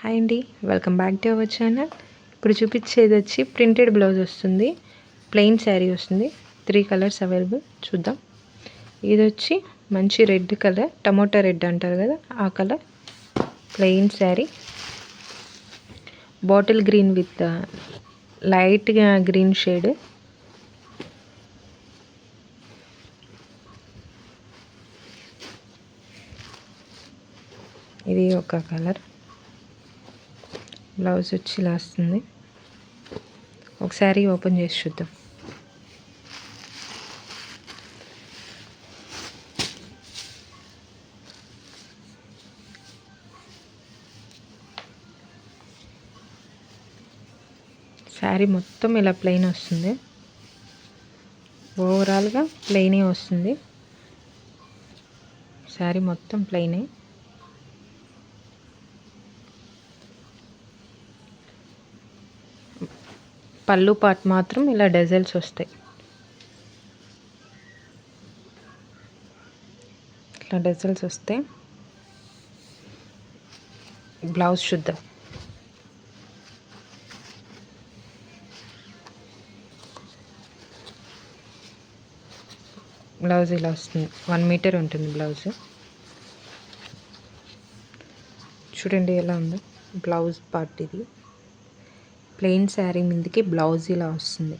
Hi అండి, welcome back to our channel. ఇప్పుడు చూపించేది వచ్చి ప్రింటెడ్ బ్లౌజ్ వస్తుంది, ప్లెయిన్ శారీ వస్తుంది. 3 కలర్స్ అవైలబుల్. చూద్దాం. ఇది వచ్చి మంచి రెడ్ కలర్, టమోటా రెడ్ అంటారు కదా ఆ colour, plain sari. Bottle green with లైట్గా గ్రీన్ షేడ్. ఇది ఒక కలర్. బ్లౌజ్ వచ్చి ఇలా వస్తుంది. ఒకసారి ఓపెన్ చేసి చూద్దాం. శారీ మొత్తం ఇలా ప్లెయిన్ వస్తుంది. ఓవరాల్గా ప్లెయినే వస్తుంది. శారీ మొత్తం ప్లెయినే. పళ్ళు పార్ట్ మాత్రం ఇలా డెజల్స్ వస్తాయి. ఇట్లా డెజల్స్ వస్తాయి. బ్లౌజ్ చూద్దాం. బ్లౌజ్ ఇలా వస్తుంది. 1 మీటర్ ఉంటుంది బ్లౌజ్. చూడండి ఎలా ఉందో బ్లౌజ్ పార్ట్. ఇది ప్లెయిన్ శారీ మీదకి బ్లౌజ్ ఇలా వస్తుంది.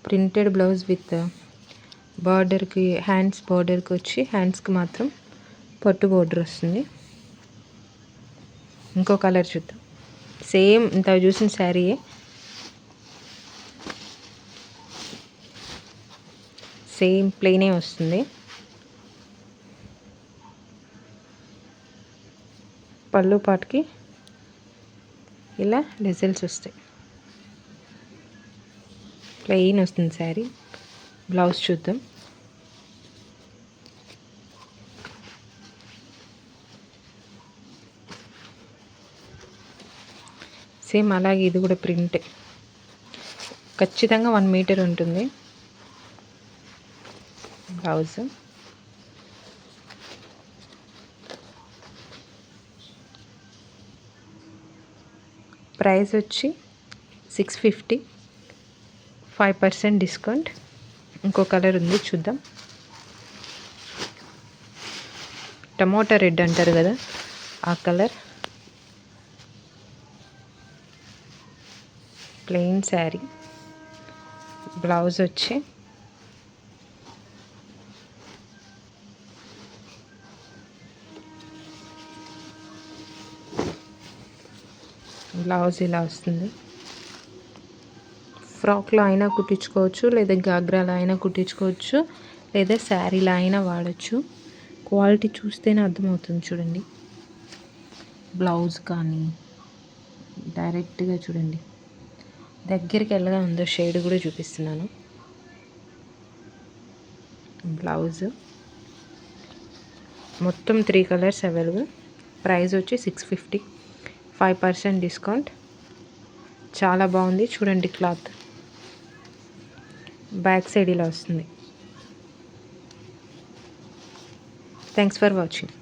ప్రింటెడ్ బ్లౌజ్ విత్ బార్డర్కి, హ్యాండ్స్ బార్డర్కి వచ్చి హ్యాండ్స్కి మాత్రం పట్టు బార్డర్ వస్తుంది. ఇంకో కలర్ చూద్దాం. సేమ్ ఇంత చూసిన శారీయే, సేమ్ ప్లెయినే వస్తుంది. పళ్ళు పాటుకి ఇలా డిజైన్స్ వస్తాయి. ప్లెయిన్ వస్తుంది శారీ. బ్లౌజ్ చూద్దాం. సేమ్ అలాగే ఇది కూడా ప్రింట్. ఖచ్చితంగా 1 మీటర్ ఉంటుంది బ్లౌజ్. ప్రైస్ వచ్చి 650, 5% డిస్కౌంట్. ఇంకో కలర్ ఉంది, చూద్దాం. టమోటా రెడ్ అంటారు కదా ఆ కలర్. ప్లెయిన్ శారీ. బ్లౌజ్ వచ్చి బ్లౌజ్ ఇలా వస్తుంది. ఫ్రాక్లో అయినా కుట్టించుకోవచ్చు, లేదా గాగ్రాలో అయినా కుట్టించుకోవచ్చు, లేదా శారీలో అయినా వాడచ్చు. క్వాలిటీ చూస్తేనే అర్థమవుతుంది. చూడండి బ్లౌజ్ కానీ డైరెక్ట్గా చూడండి, దగ్గరికి ఎలాగా ఉందో షేడ్ కూడా చూపిస్తున్నాను. బ్లౌజ్ మొత్తం 3 కలర్స్ అవైలబుల్. ప్రైస్ వచ్చి 650, 5% డిస్కౌంట్. చాలా బాగుంది. చూడండి క్లాత్ బ్యాక్ సైడ్ ఇలా వస్తుంది. Thanks for watching.